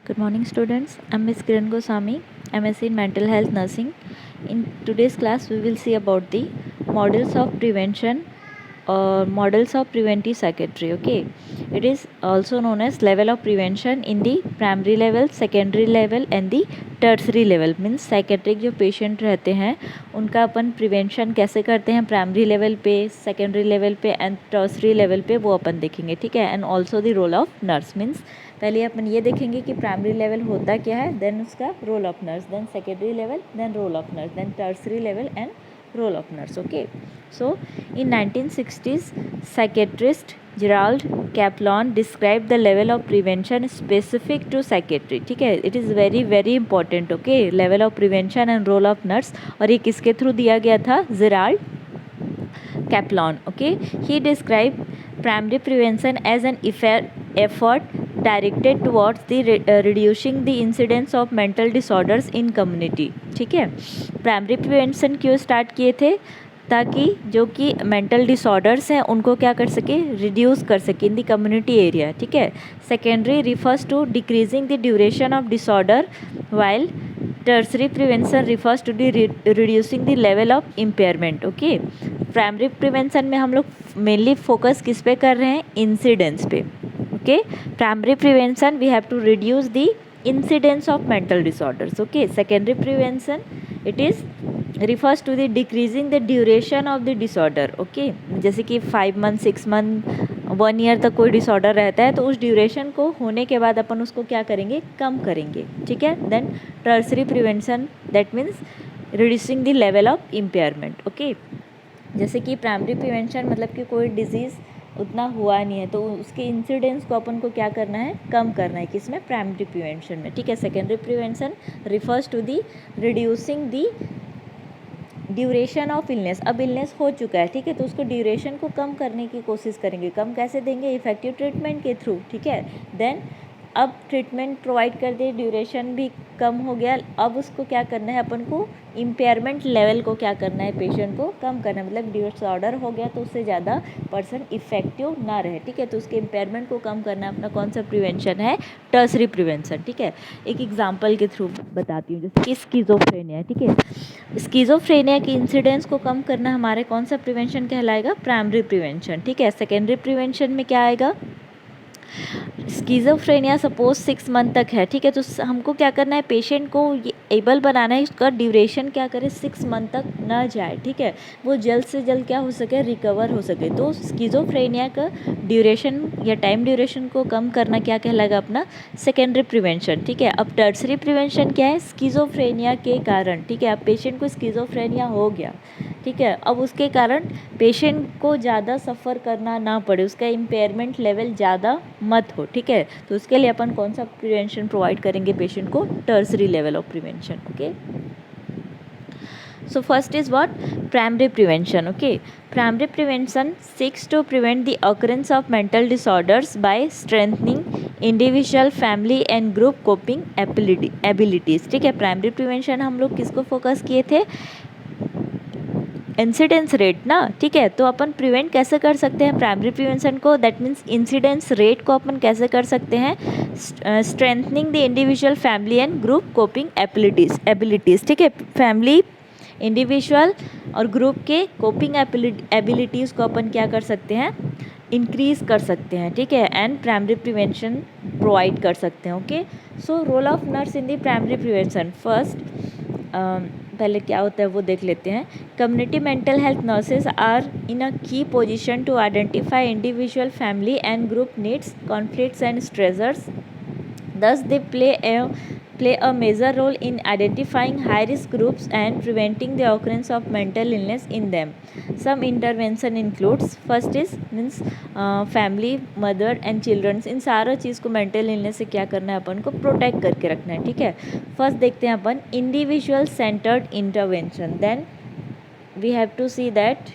Good morning, students. I'm Ms. Kiran Goswami, MSc in Mental Health Nursing. In today's class, we will see about the models of prevention or models of preventive psychiatry. Okay, it is also known as level of prevention in the primary level, secondary level and the tertiary level means psychiatric जो patient रहते हैं उनका अपन prevention कैसे करते हैं primary level पे, secondary level पे एंड टर्सरी लेवल पे, वो अपन देखेंगे. ठीक है. And also the role of nurse means पहले अपन ये देखेंगे कि प्राइमरी लेवल होता क्या है, देन उसका role of nurse, then secondary level, then role of nurse, then tertiary level and role of nurse. Okay, so in 1960s psychiatrist Gerald Kaplan described the level of prevention specific to psychiatry. ठीक है, it is very very important. Okay, level of prevention and role of nurse. और ये किसके through दिया गया था? Gerald Kaplan. Okay, he described primary prevention as an effort directed towards the reducing the incidence of mental disorders in community. ठीक है. Primary prevention क्यों start किए थे? ताकि जो कि मेंटल डिसऑर्डर्स हैं उनको क्या कर सके, रिड्यूस कर सके इन द कम्युनिटी एरिया. ठीक है. Secondary refers to decreasing the duration of disorder, while tertiary prevention refers to the reducing the level of impairment. Okay, primary prevention में हम लोग मेनली फोकस किस पे कर रहे हैं? इंसिडेंस पे. Okay, primary prevention we have to reduce the incidence of mental disorders. Okay, secondary prevention it is refers to the decreasing the duration of the disorder. Okay, जैसे कि 5 month 6 month 1 year तक कोई disorder रहता है तो उस duration को होने के बाद अपन उसको क्या करेंगे, कम करेंगे. ठीक है. Then tertiary prevention that means reducing the level of impairment. Okay, जैसे कि प्राइमरी प्रिवेंशन मतलब कि कोई डिजीज़ उतना हुआ नहीं है तो उसके इंसिडेंस को अपन को क्या करना है, कम करना है. किसमें? प्राइमरी प्रिवेंशन में. ठीक है. Secondary prevention refers to the reducing the duration of illness. अब इलनेस हो चुका है, ठीक है, तो उसको ड्यूरेशन को कम करने की कोशिश करेंगे. कम कैसे देंगे? इफेक्टिव ट्रीटमेंट के थ्रू. ठीक है. देन अब ट्रीटमेंट प्रोवाइड कर दिए, ड्यूरेशन भी कम हो गया. अब उसको क्या करना है अपन को, इम्पेयरमेंट लेवल को क्या करना है, पेशेंट को कम करना है. मतलब डिसऑर्डर हो गया तो उससे ज़्यादा पर्सन इफेक्टिव ना रहे. ठीक है. तो उसके इम्पेयरमेंट को कम करना अपना कौन सा प्रिवेंशन है? Tertiary prevention. ठीक है. एक एग्जांपल के थ्रू बताती हूँ, जैसे कि स्किज़ोफ्रेनिया. ठीक है. स्किज़ोफ्रेनिया की इंसिडेंस को कम करना हमारे कौन सा प्रिवेंशन कहलाएगा? Primary prevention. ठीक है. सेकेंडरी प्रिवेंशन में क्या आएगा? स्किज़ोफ्रेनिया सपोज 6 मंथ तक है. ठीक है. तो हमको क्या करना है, पेशेंट को ये एबल बनाना है, इसका ड्यूरेशन क्या करे, 6 मंथ तक ना जाए. ठीक है. वो जल्द से जल्द क्या हो सके, रिकवर हो सके. तो स्किज़ोफ्रेनिया का ड्यूरेशन या टाइम ड्यूरेशन को कम करना क्या कहलाएगा? अपना सेकेंडरी प्रिवेंशन. ठीक है. अब टर्सरी प्रिवेंशन क्या है? स्किज़ोफ्रेनिया के कारण. ठीक है. अब पेशेंट को स्किज़ोफ्रेनिया हो गया. ठीक है. अब उसके कारण पेशेंट को ज़्यादा सफ़र करना ना पड़े, उसका इम्पेयरमेंट लेवल ज़्यादा मत हो. ठीक है. तो उसके लिए अपन कौन सा प्रिवेंशन प्रोवाइड करेंगे पेशेंट को? Tertiary level of prevention. Okay, so first is what? Primary prevention. Okay, primary prevention seeks to prevent the occurrence of mental disorders by strengthening individual, family and group coping abilities. ठीक है. Primary prevention हम लोग किसको focus किए थे? Incidence rate ना. ठीक है. तो अपन प्रिवेंट कैसे कर सकते हैं प्राइमरी प्रिवेंशन को? दैट मीन्स इंसिडेंस रेट को अपन कैसे कर सकते हैं? Strengthening the individual, family and group coping abilities. ठीक है. फैमिली, इंडिविजुअल और ग्रुप के कोपिंग एबिलिटीज़ को अपन क्या कर सकते हैं? इंक्रीज़ कर सकते हैं. ठीक है. एंड प्राइमरी प्रिवेंशन प्रोवाइड कर सकते हैं. Okay, so role of nurse in the primary prevention. First पहले क्या होता है वो देख लेते हैं. Community mental health nurses are in a key position to identify individual, family and group needs, conflicts and stressors. Thus they play a major role in identifying high risk groups and preventing the occurrence of mental illness in them. Some intervention includes, first is means family, mother and children. इन सारा चीज़ को mental illness से क्या करना है, अपन को protect करके रखना है. ठीक है. फर्स्ट देखते हैं अपन individual centred intervention. Then we have to see that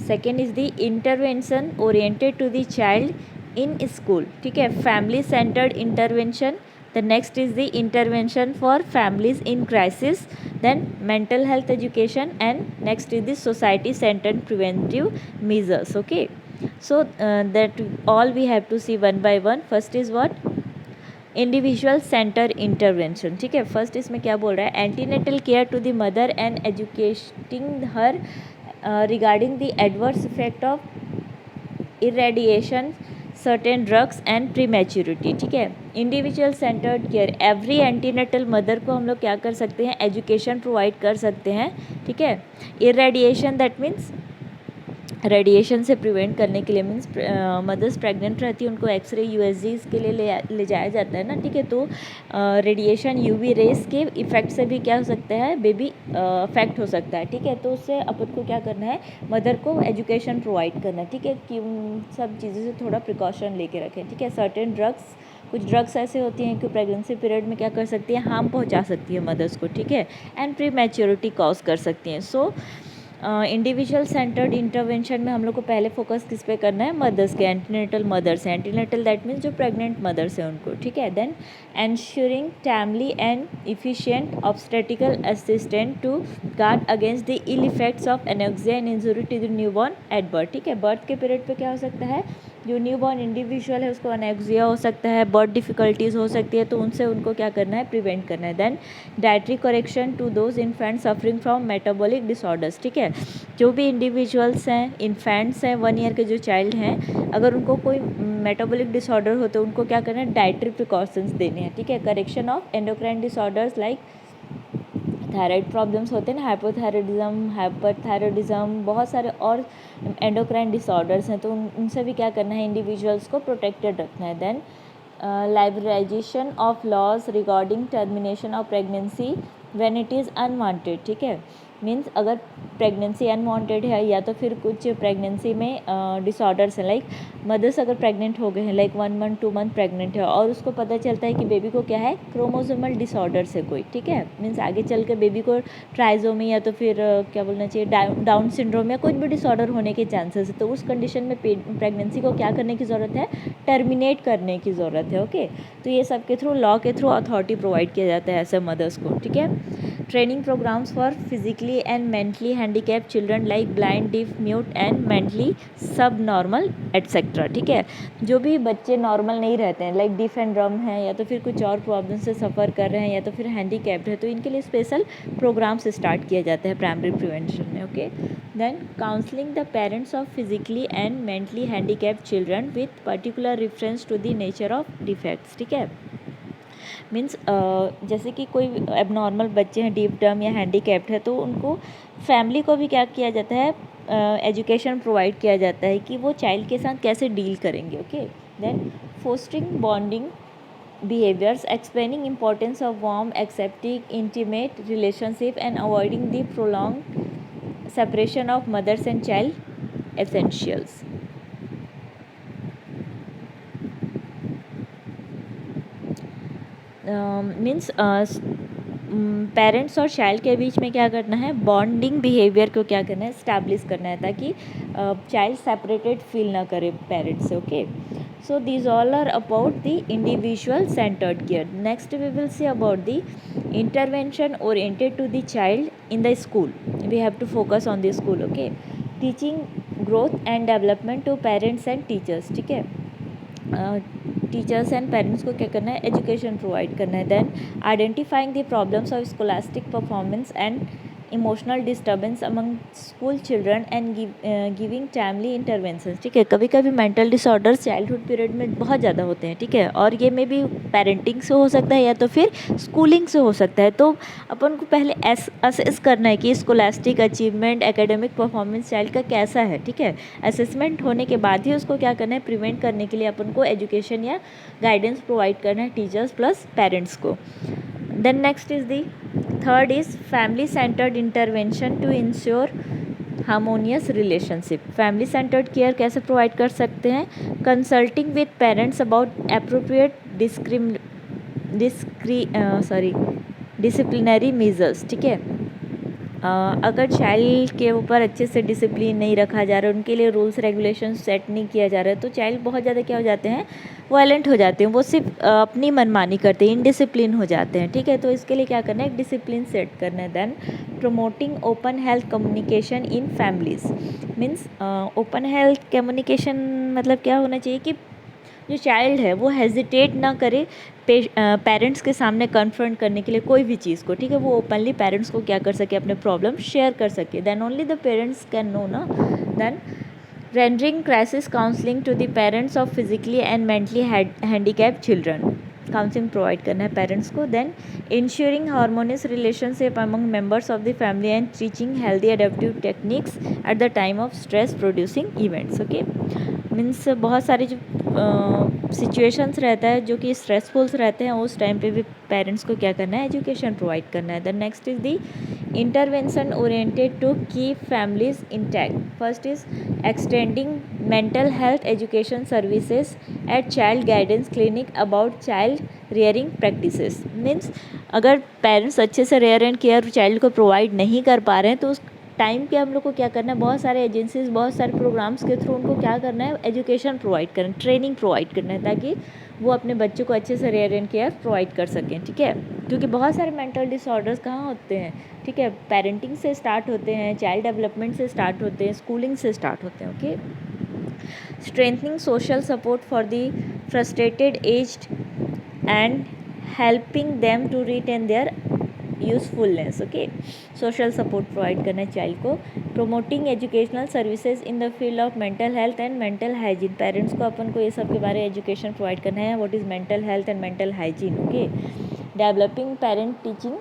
second is the intervention oriented to the child in school. ठीक है. Family centred intervention. The next is the intervention for families in crisis. Then mental health education and next is the society centred preventive measures. Okay, so that all we have to see one by one. First is what? Individual centre intervention, ठीक है। First इसमें क्या बोल रहा है, antenatal care to the mother and educating her regarding the adverse effect of irradiation certain drugs and prematurity, ठीक है। Individual centred care, every antenatal mother को हम लोग क्या कर सकते हैं, एजुकेशन प्रोवाइड कर सकते हैं, ठीक है। इरेडिएशन दैट मीन्स रेडिएशन से प्रिवेंट करने के लिए, मीन्स मदर्स प्रेग्नेंट रहती है उनको एक्सरे यूएसजीज के लिए ले जाया जाता है ना, ठीक है। तो रेडिएशन यूवी रेस के इफेक्ट से भी क्या हो सकता है, बेबी अफेक्ट हो सकता है, ठीक है। तो उससे अपन को क्या करना है, मदर को एजुकेशन प्रोवाइड करना है, ठीक है, कि उन सब चीज़ों से थोड़ा प्रिकॉशन लेके रखें, ठीक है। सर्टेन ड्रग्स, कुछ ड्रग्स ऐसे होती हैं कि प्रेगनेंसी पीरियड में क्या कर सकती हैं, हार्म पहुंचा सकती है मदर्स को, ठीक है, एंड प्री मैच्योरिटी कॉज कर सकती हैं। सो इंडिविजुअल सेंटर्ड इंटरवेंशन में हम लोग को पहले फोकस किस पे करना है, मदर्स के, एंटीनेटल मदर्स हैं, एंटीनेटल दैट मीन्स जो प्रेग्नेंट मदर्स हैं उनको, ठीक है। Then ensuring timely and efficient obstetrical assistant to guard against the ill effects of anoxia and injury to the newborn at birth, ठीक है। बर्थ के पीरियड पे क्या हो सकता है, जो न्यूबॉर्न इंडिविजुअल है उसको एनेक्सिया हो सकता है, बर्थ डिफ़िकल्टीज़ हो सकती है, तो उनसे उनको क्या करना है, प्रिवेंट करना है। Then dietary correction to those infant suffering from metabolic disorders, ठीक है। जो भी इंडिविजुअल्स हैं, इन्फेंट्स हैं, 1 ईयर के जो चाइल्ड हैं, अगर उनको कोई मेटाबॉलिक डिसऑर्डर हो तो उनको क्या करना है, डाइटरी प्रिकॉशंस देने हैं, ठीक है। Correction of endocrine disorders like thyroid problems होते हैं ना, हाइपोथायरॉयडिज्म, हाइपरथायरॉयडिज्म, बहुत सारे और एंडोक्राइन डिसऑर्डर्स हैं, तो उनसे भी क्या करना है, इंडिविजुअल्स को प्रोटेक्टेड रखना है। Then liberalisation of laws regarding termination of pregnancy when it is unwanted, ठीक है। मीन्स अगर प्रेगनेंसी अनवांटेड है या तो फिर कुछ प्रेगनेंसी में डिसऑर्डर्स हैं, लाइक मदर्स अगर प्रेग्नेंट हो गए हैं, लाइक 1 मंथ 2 मंथ प्रेग्नेंट है और उसको पता चलता है कि बेबी को क्या है, क्रोमोसोमल डिसऑर्डर्स है कोई, ठीक है। मीन्स आगे चल के बेबी को ट्राइजोमी या तो फिर क्या बोलना चाहिए, डाउन सिंड्रोम या कुछ भी डिसऑर्डर होने के चांसेस है, तो उस कंडीशन में प्रेगनेंसी को क्या करने की ज़रूरत है, टर्मिनेट करने की ज़रूरत है, ओके। तो ये सब के थ्रू, लॉ के थ्रू अथॉरिटी प्रोवाइड किया जाता है ऐसे मदर्स को, ठीक है। Training programmes for physically and mentally handicap children like blind, deaf, mute and mentally सब नॉर्मल एट्सेट्रा, ठीक है। जो भी बच्चे नॉर्मल नहीं रहते हैं, लाइक डीफ एंड डम है या तो फिर कुछ और प्रॉब्लम से सफ़र कर रहे हैं या तो फिर हैंडीकैप्ड है, तो इनके लिए स्पेशल प्रोग्राम्स स्टार्ट किया जाता है प्राइमरी प्रिवेंशन में, okay. Then counselling the parents of physically and mentally handicapped children with particular reference to the nature of defects, ठीक है। मीन्स जैसे कि कोई एबनॉर्मल बच्चे हैं, डीफ, डम या हैंडीकैप्ड है, तो उनको फैमिली को भी क्या किया जाता है, एजुकेशन प्रोवाइड किया जाता है कि वो चाइल्ड के साथ कैसे डील करेंगे, okay. Then fostering bonding behaviors, explaining importance of warm, accepting, intimate relationship and avoiding the prolonged separation of mothers and child essentials. Means parents और चाइल्ड के बीच में क्या करना है, बॉन्डिंग बिहेवियर को क्या करना है, इस्टेब्लिश करना है, ताकि चाइल्ड सेपरेटेड फील ना करे पेरेंट्स से, okay. So these all are about the individual centered care. Next we will see about the intervention oriented to the child in the school. We have to focus on the school, okay. Teaching growth and development to parents and teachers, ठीक है। Teachers and parents को क्या करना है, education provide करना है। Then identifying the problems of scholastic performance and emotional disturbance among school children and giving timely intervention, ठीक है। कभी कभी मेंटल डिसऑर्डर्स चाइल्डहुड पीरियड में बहुत ज़्यादा होते हैं, ठीक है, और ये में भी पेरेंटिंग से हो सकता है या तो फिर स्कूलिंग से हो सकता है। तो अपन को पहले असेस करना है कि scholastic achievement, academic performance child का कैसा है, ठीक है। असेसमेंट होने के बाद ही उसको क्या करना है, प्रिवेंट करने के लिए अपन को एजुकेशन या गाइडेंस प्रोवाइड करना है टीचर्स प्लस पेरेंट्स को। Then next is the third is family centred intervention to ensure harmonious relationship. Family centred care कैसे प्रोवाइड कर सकते हैं, consulting with parents about appropriate disciplinary measures, ठीक है। अगर चाइल्ड के ऊपर अच्छे से डिसिप्लिन नहीं रखा जा रहा है, उनके लिए रूल्स रेगुलेशन सेट नहीं किया जा रहा है, तो चाइल्ड बहुत ज़्यादा क्या हो जाते हैं, वायलेंट हो जाते हैं, वो सिर्फ अपनी मनमानी करते हैं, इनडिसिप्लिन हो जाते हैं, ठीक है। तो इसके लिए क्या करना है, डिसिप्लिन सेट करना है। Then promoting open health communication in families, means open health communication मतलब क्या होना चाहिए कि जो चाइल्ड है वो हेजिटेट ना करे पेरेंट्स के सामने कन्फ्रंट करने के लिए कोई भी चीज़ को, ठीक है, वो ओपनली पेरेंट्स को क्या कर सके, अपने प्रॉब्लम शेयर कर सके, then only the parents can know ना. Then rendering crisis counselling to the parents of physically and mentally handicap children, counselling provide करना है पेरेंट्स को. Then ensuring harmonious relationship among members of the family and teaching healthy adaptive techniques at the time of stress producing events. Okay, means बहुत सारे जो situations रहता है जो कि स्ट्रेसफुल्स रहते हैं, उस टाइम पे भी पेरेंट्स को क्या करना है, एजुकेशन प्रोवाइड करना है. The next is the intervention oriented to keep families intact. First is extending mental health education services at child guidance clinic about child rearing practices. Means अगर पेरेंट्स अच्छे से रेयर एंड केयर चाइल्ड को provide नहीं कर पा रहे हैं तो उस टाइम पे हम लोग को क्या करना है, बहुत सारे एजेंसीज, बहुत सारे प्रोग्राम्स के थ्रू उनको क्या करना है, एजुकेशन प्रोवाइड करना, ट्रेनिंग प्रोवाइड करना है, ताकि वो अपने बच्चों को अच्छे से रेयर एंड केयर प्रोवाइड कर सकें. ठीक है, क्योंकि बहुत सारे मेंटल डिसऑर्डर्स कहाँ होते हैं, ठीक है, पेरेंटिंग से स्टार्ट होते हैं, चाइल्ड डेवलपमेंट से स्टार्ट होते हैं, स्कूलिंग से स्टार्ट होते हैं. Okay, strengthening social support for the frustrated aged and helping them to retain their usefulness. Okay, social support provide करना है चाइल्ड को. Promoting educational services in the field of mental health and mental hygiene. Parents को अपन को ये सब के बारे में एजुकेशन प्रोवाइड करना है, what is mental health and mental hygiene. Okay, developing parent teaching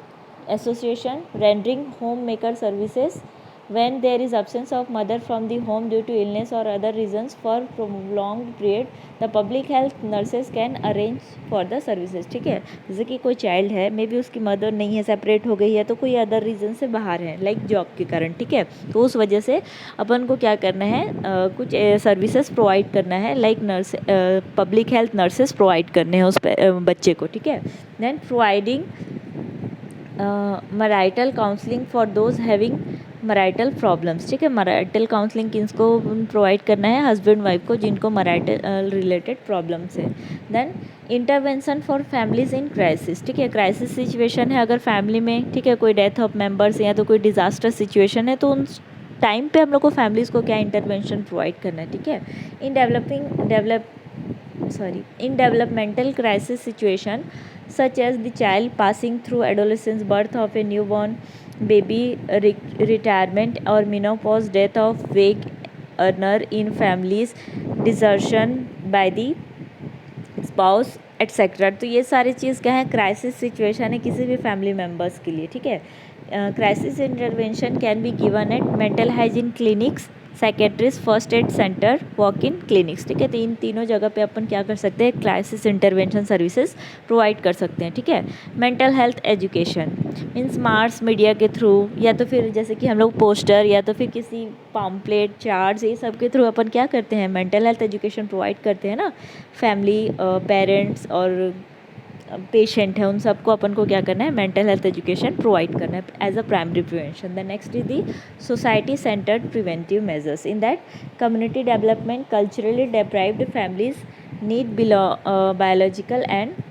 association, rendering home maker services when there is absence of mother from the home due to illness or other reasons for prolonged period, the public health nurses can arrange for the services. ठीक है, जैसे कि कोई child है, may be उसकी mother नहीं है, separate हो गई है, तो कोई अदर रीज़न से बाहर है, लाइक जॉब के कारण. ठीक है, तो उस वजह से अपन को क्या करना है, कुछ सर्विसेज प्रोवाइड करना है, like nurse, public health nurses provide करने हैं उस बच्चे को. ठीक है, then providing marital counselling for those having marital problems. ठीक है, मैरिटल काउंसलिंग किसको प्रोवाइड करना है, हस्बैंड वाइफ को जिनको मैरिटल रिलेटेड प्रॉब्लम्स है. Then intervention for families in crisis. ठीक है, क्राइसिस सिचुएशन है अगर फैमिली में, ठीक है, कोई डेथ ऑफ मेंबर्स या तो कोई डिजास्टर सिचुएशन है, तो उन टाइम पे हम लोग को फैमिलीज़ को क्या इंटरवेंशन प्रोवाइड करना है. ठीक है, in developmental crisis situation such as the child passing through adolescence, birth of a newborn baby, retirement or menopause, death of wage earner in families, desertion by the spouse etcetera. तो ये सारी चीज़ क्या है, crisis situation है किसी भी family members के लिए. ठीक है, crisis intervention can be given at mental hygiene clinics, psychiatrist, first aid centre, walk in clinics. ठीक है, तो इन तीनों जगह पे अपन क्या कर सकते हैं, क्राइसिस इंटरवेंशन सर्विसेज प्रोवाइड कर सकते हैं. ठीक है, mental health education means mass media के थ्रू, या तो फिर जैसे कि हम लोग पोस्टर या तो फिर किसी पम्पलेट, चार्ट्स, ये सब के थ्रू अपन क्या करते हैं, मेंटल हेल्थ एजुकेशन प्रोवाइड करते हैं ना. फैमिली, पेरेंट्स और पेशेंट है, उन सबको अपन को क्या करना है, मेंटल हेल्थ एजुकेशन प्रोवाइड करना है as a primary prevention. The next is the society centred preventive measures. In that community development, culturally deprived families need biological and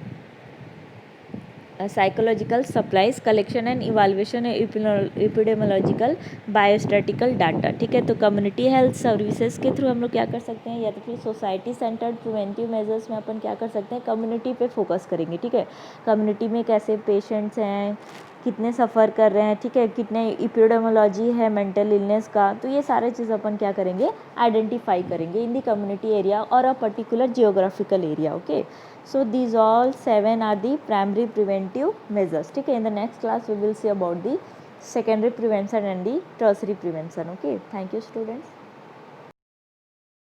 psychological supplies, collection and evaluation epidemiological biostatistical data. ठीक है, तो community health services के through हम लोग क्या कर सकते हैं, या तो फिर सोसाइटी सेंटर्ड प्रिवेंटिव मेजर्स में अपन क्या कर सकते हैं, कम्युनिटी पे फोकस करेंगे. ठीक है, कम्युनिटी में कैसे पेशेंट्स हैं, कितने सफ़र कर रहे हैं, ठीक है, कितने एपिडेमियोलॉजी है मेंटल इलनेस का, तो ये सारे चीज़ अपन क्या करेंगे, आइडेंटिफाई करेंगे इन दी कम्युनिटी एरिया और a particular geographical area. Okay, so these all 7 are the primary preventive measures. ठीक है, in the next class we will see about the secondary prevention and the tertiary prevention. Okay, thank you students.